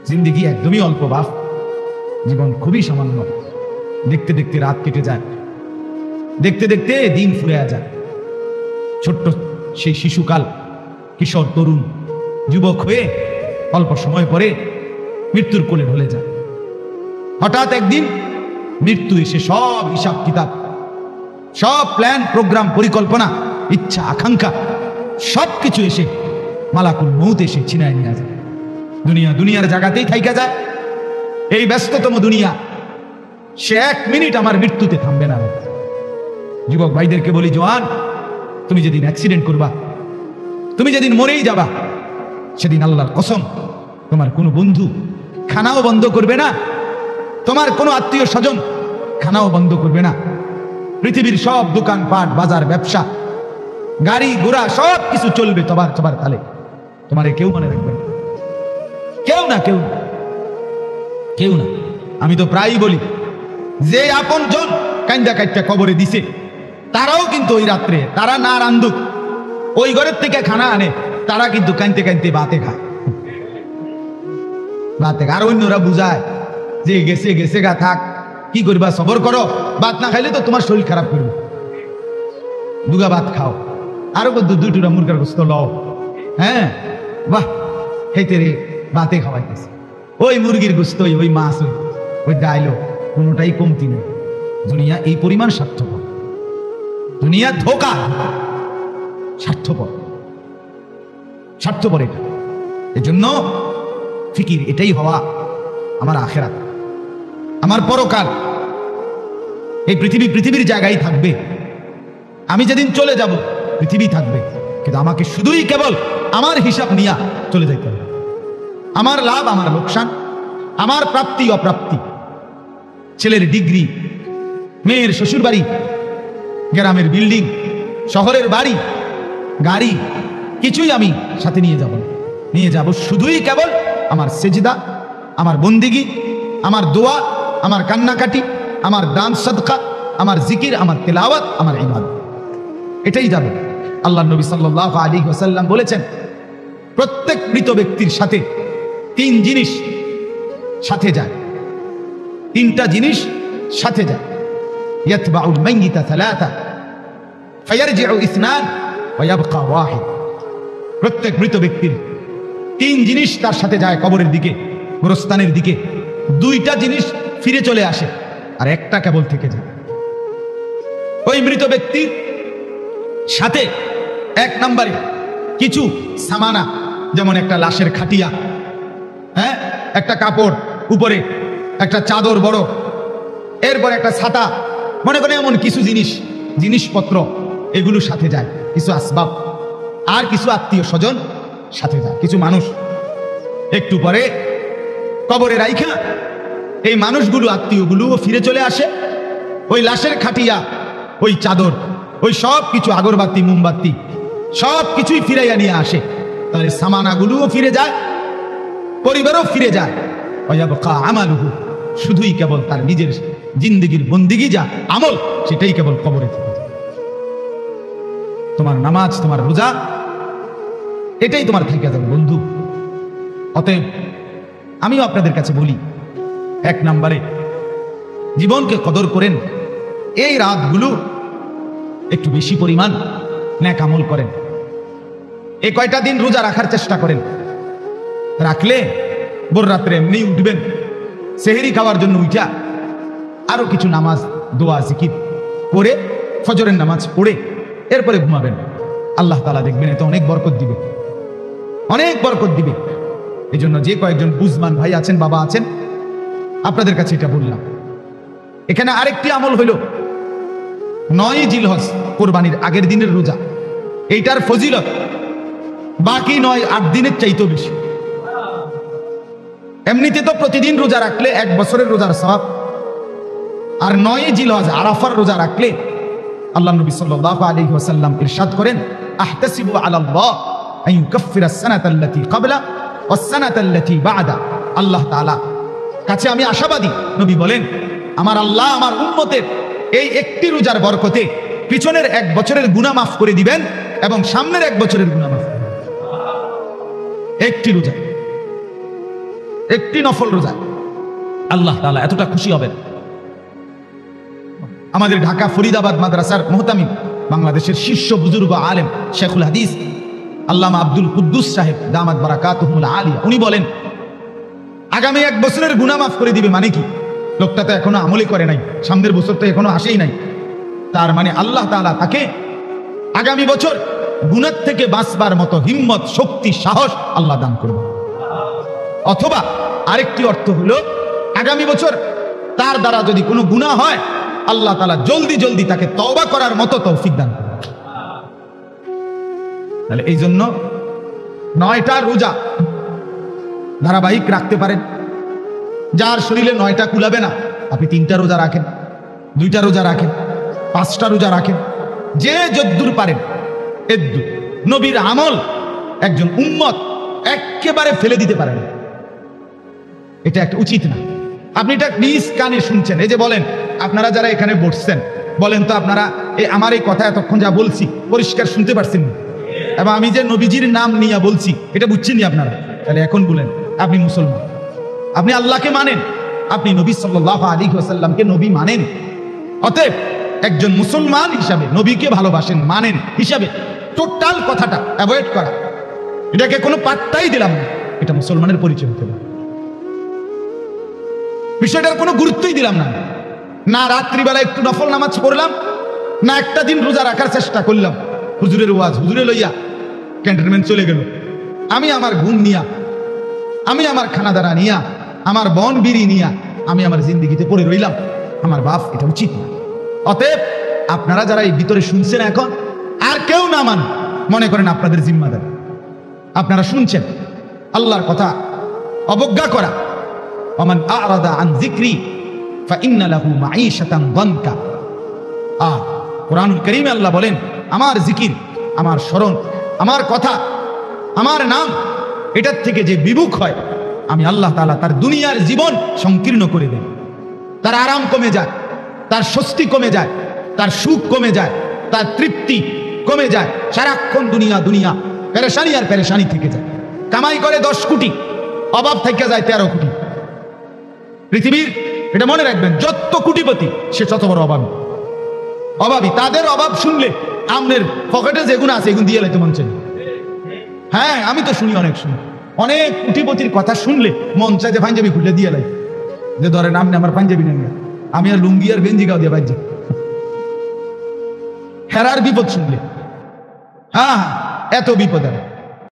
জিন্দেগি একদমই অল্প বাপ, জীবন খুবই সামান্য। দেখতে দেখতে রাত কেটে যায়, দেখতে দেখতে দিন ফুরে যায়। ছোট্ট সেই শিশুকাল, কিশোর, তরুণ, যুবক হয়ে অল্প সময় পরে মৃত্যুর কোলে ঢলে যায়। হঠাৎ একদিন মৃত্যু এসে সব হিসাব কিতাব, সব প্ল্যান, প্রোগ্রাম, পরিকল্পনা, ইচ্ছা, আকাঙ্ক্ষা সবকিছু এসে মালাকুল মউত এসে ছিনায় নিয়ে যায়। দুনিয়ার জায়গাতেই থাইকা যায়। এই ব্যস্ততম দুনিয়া, সে 1 মিনিট আমার মৃত্যুতে থামবে না। যুবক ভাইদেরকে বলি, জওয়ান, তুমি যেদিন অ্যাক্সিডেন্ট করবা, তুমি যেদিন মরেই যাবা, সেদিন আল্লাহর কসম তোমার কোনো বন্ধু খানাও বন্ধ করবে না, তোমার কোনো আত্মীয় স্বজন খানাও বন্ধ করবে না। পৃথিবীর সব দোকান পাট, বাজার, ব্যবসা, গাড়ি ঘোড়া সব কিছু চলবে তোমার তালে। তোমারে কেউ মনে রাখবে না, কেউ না। আমি তো প্রায়ই বলি, যে আপন জন কান্দা কাইটা কবরে দিছে, তারাও কিন্তু ওই রাত্রে, তারা না রান্ধুক, ওই ঘরের থেকে খানা আনে, তারা কিন্তু কানতে কানতে বাতে খায়। আর অন্যরা বুঝায় যে গেছে গা, থাক, কি করবা, সবর করো, ভাত না খাইলে তো তোমার শরীর খারাপ করবে, দুগা ভাত খাও, আরো দুটুরা মুরগার গোস্ত লও। হ্যাঁ, বাহ, খাইতে রে, ভাতে খাওয়াইতেছে, ওই মুরগির গোস্ত, ওই মাছ, ওই ডাইল, কোনোটাই কমতি নেই। দুনিয়া এই পরিমাণ স্বার্থপর, দুনিয়া ধোকা, স্বার্থপর এটা। এজন্য ফিকির এটাই হওয়া, আমার আখেরাত, আমার পরকাল। এই পৃথিবীর জায়গায় থাকবে, আমি যেদিন চলে যাব পৃথিবী থাকবে, কিন্তু আমাকে শুধুই কেবল আমার হিসাব নিয়ে চলে যেতে হবে। আমার লাভ, আমার লোকসান, আমার প্রাপ্তি অপ্রাপ্তি, ছেলের ডিগ্রি, মেয়ের শ্বশুর বাড়ি, গ্রামের বিল্ডিং, শহরের বাড়ি, গাড়ি, কিছুই আমি সাথে নিয়ে যাব শুধুই কেবল আমার সেজদা, আমার বন্দিগি, আমার দোয়া, আমার কান্নাকাটি, আমার দান সদকা, আমার জিকির, আমার তেলাওয়াত, আমার ইবাদত, এটাই যাবে। আল্লাহ নবী সাল্লাল্লাহু আলাইহি ওয়াসাল্লাম বলেছেন, প্রত্যেক মৃত ব্যক্তির সাথে 3 জিনিস সাথে যায়, 3টা জিনিস সাথে যায়। ইয়াতবাউল মাইয়িতা সালাসা ফায়ারজিউ ইসনান ওয়া ইয়াবকা ওয়াহিদ। প্রত্যেক মৃত ব্যক্তির 3 জিনিস তার সাথে যায় কবরের দিকে, গোরস্থানের দিকে। 2টা জিনিস ফিরে চলে আসে, আর একটা কেবল থেকে যায়। ওই মৃত ব্যক্তির সাথে 1 নম্বরে কিছু সামানা, যেমন একটা লাশের খাটিয়া, হ্যাঁ, একটা কাপড়, উপরে একটা চাদর বড়, এরপর একটা ছাতা, মনে করে এমন কিছু জিনিসপত্র, এগুলো সাথে যায়। কিছু আসবাব, আর কিছু আত্মীয় স্বজন সাথে যায়, কিছু মানুষ। একটু পরে কবরে রাইখা এই মানুষগুলো, আত্মীয়গুলোও ফিরে চলে আসে। ওই লাশের খাটিয়া, ওই চাদর, ওই সব কিছু, আগরবাতি, মোমবাতি, সব কিছুই ফিরাইয়া নিয়ে আসে। তাহলে সামানাগুলোও ফিরে যায়, পরিবারও ফিরে যায়। আমালুহু, শুধুই কেবল তার নিজের জিন্দেগির বন্দিগি, যা আমল, সেটাই কেবল কবরে থেকে যায়। তোমার নামাজ, তোমার রোজা, এটাই তোমার থেকে যাবে বন্ধু। অতএব আমিও আপনাদের কাছে বলি, 1 নম্বরে জীবনকে কদর করেন। এই রাতগুলো একটু বেশি পরিমাণ নেক আমল করেন। এই কয়টা দিন রোজা রাখার চেষ্টা করেন। রাখলে ভোর রাত্রে এমনি উঠবেন, সেহরি খাওয়ার জন্য উঠা আরো কিছু নামাজ, দোয়া, জিকির করে, ফজরের নামাজ পড়ে এরপরে ঘুমাবেন। আল্লাহ তাআলা দেখবেন এতে অনেক বরকত দিবে, অনেক বরকত দিবে। এই জন্য যে কয়েকজন বুঝমান ভাই আছেন, বাবা আছেন, আপনাদের কাছে এটা বললাম। এখানে আরেকটি আমল হইল 9 জিলহজ, কোরবানির আগের দিনের রোজা। এইটার ফজিলত বাকি 9-8 দিনের চাইতেও বেশি। এমনিতে তো প্রতিদিন রোজা রাখলে 1 বছরের রোজার সওয়াব, আর 9 জিলহজ আরাফার রোজা রাখলে আল্লাহ নবী সাল্লাল্লাহু আলাইহি ওয়াসাল্লাম ইরশাদ করেন, আহতাসিবু আলাল্লাহ আন ইউকাফফিরা আস-সানাতা আল্লাতী ক্বাবলা ওয়াস-সানাতা আল্লাতী বা'দা। আল্লাহ তাআলা কাছে আমি আশাবাদী, নবী বলেন, আমার আল্লাহ আমার উম্মতের এই একটি রোজার বরকতে পিছনের 1 বছরের গুনাহ মাফ করে দিবেন এবং সামনের 1 বছরের গুনাহ মাফ করে দিবেন। একটি রোজা। একটি নফল রোজা আল্লাহ তাআলা এতটা খুশি হবেন। আমাদের ঢাকা ফরিদাবাদ মাদ্রাসার মুহতামিম, বাংলাদেশের শীর্ষ বুজুর্গ আলেম শেখুল হাদিস আল্লামা আব্দুল কুদ্দুস সাহেব দামাত বারাকাতুহুল আলিয়া, উনি বলেন আগামী 1 বছরের গুনাহ মাফ করে দিবে। মানে কি? লোকটা তো এখনো আমলই করে নাই, সামনের বছর তো এখনো আসেই নাই। তার মানে আল্লাহ তাআলা তাকে আগামী বছর গুনাহ থেকে বাঁচবার মতো হিম্মত, শক্তি, সাহস আল্লাহ দান করবে। অথবা আরেকটি অর্থ হলো আগামী বছর তার দ্বারা যদি কোনো গুনাহ হয়, আল্লাহ তাআলা জলদি জলদি তাকে তওবা করার মতো তৌফিক দান করবে। তাহলে এই জন্য 9টা রোজা ধারাবাহিক রাখতে পারেন। যার শরীরে 9টা কুলাবে না, আপনি 3টা রোজা রাখেন, 2টা রোজা রাখেন, 5টা রোজা রাখেন, যে যদ্দূর পারেন এদ্দুর। নবীর আমল একজন উম্মত একেবারে ফেলে দিতে পারেন, এটা একটা উচিত না। আপনি এটা নিজ কানে শুনছেন। এই যে বলেন, আপনারা যারা এখানে বসছেন, বলেন তো আপনারা আমার এই কথা এতক্ষণ যা বলছি পরিষ্কার শুনতে পারছেন? এবং আমি যে নবীজির নাম নিয়ে বলছি এটা বুঝছেন আপনারা? তাহলে এখন বলেন, আপনি মুসলমান, আপনি আল্লাহকে মানেন, আপনি নবী সাল্লাল্লাহু আলাইহি ওয়াসাল্লামকে নবী মানেন। অতএব একজন মুসলমান হিসাবে নবীকে ভালোবাসেন, মানেন হিসাবে টোটাল কথাটা অ্যাভয়েড করা, এটাকে কোনো পাত্তাই দিলাম না, এটা মুসলমানের পরিচয় হতে পারে। বিষয়টার কোনো গুরুত্বই দিলাম না। না রাত্রিবেলা একটু নফল নামাজ পড়লাম, না একটা দিন রোজা রাখার চেষ্টা করলাম। হুজুরের ওয়াজ হুজুরে লইয়া ক্যান্টনমেন্ট চলে গেল, আমি আমার ঘুম নিয়া, আমি আমার খানাদারা নিয়া, আমার বন বিড়ি নিয়া আমি আমার জিন্দিগিতে পড়ে রইলাম। আমার বাপ, এটা উচিত না। অতএব আপনারা যারা এই ভিতরে শুনছেন, এখন আর কেউ না মান, মনে করেন আপনাদের জিম্মাদার। আপনারা শুনছেন আল্লাহর কথা অবজ্ঞা করা, ওমান আ'রাদা আন যিকরি ফাইন্না লাহু মাঈশাতান দানকা। কোরআনুল কারীমে আল্লাহ বলেন, আমার জিকির, আমার স্মরণ, আমার কথা, আমার নাম, এটার থেকে যে বিমুখ হয়, আমি আল্লাহ তাআলা তার দুনিয়ার জীবন সংকীর্ণ করে দেন। তার আরাম কমে যায়, তার স্বস্তি কমে যায়, তার সুখ কমে যায়, তার তৃপ্তি কমে যায়। সারাক্ষণ দুনিয়া দুনিয়া, পেরেশানি আর পেরেশানি থেকে যায়। কামাই করে 10 কোটি, অভাব থেকে যায় 13 কোটি। পৃথিবীর, এটা মনে রাখবেন, যত কোটিপতি সে তত বড় অভাবী। অভাবী তাদের অভাব শুনলে আমনের পকেটে যেগুলো আছে এগুলো দিয়ে লাইতে মন চাই। হ্যাঁ, আমি তো শুনি, অনেক শুনি, অনেক কোটিপতির কথা শুনলে মন চাই যে পাঞ্জাবি খুলে দিয়ে লাই, যে ধরেন আপনি আমার পাঞ্জাবি নেন, আমি আর লুঙ্গি আর গেঞ্জি গাও দিয়ে পাঞ্জাবি। হেরার বিপদ শুনলে, হ্যাঁ, এত বিপদ।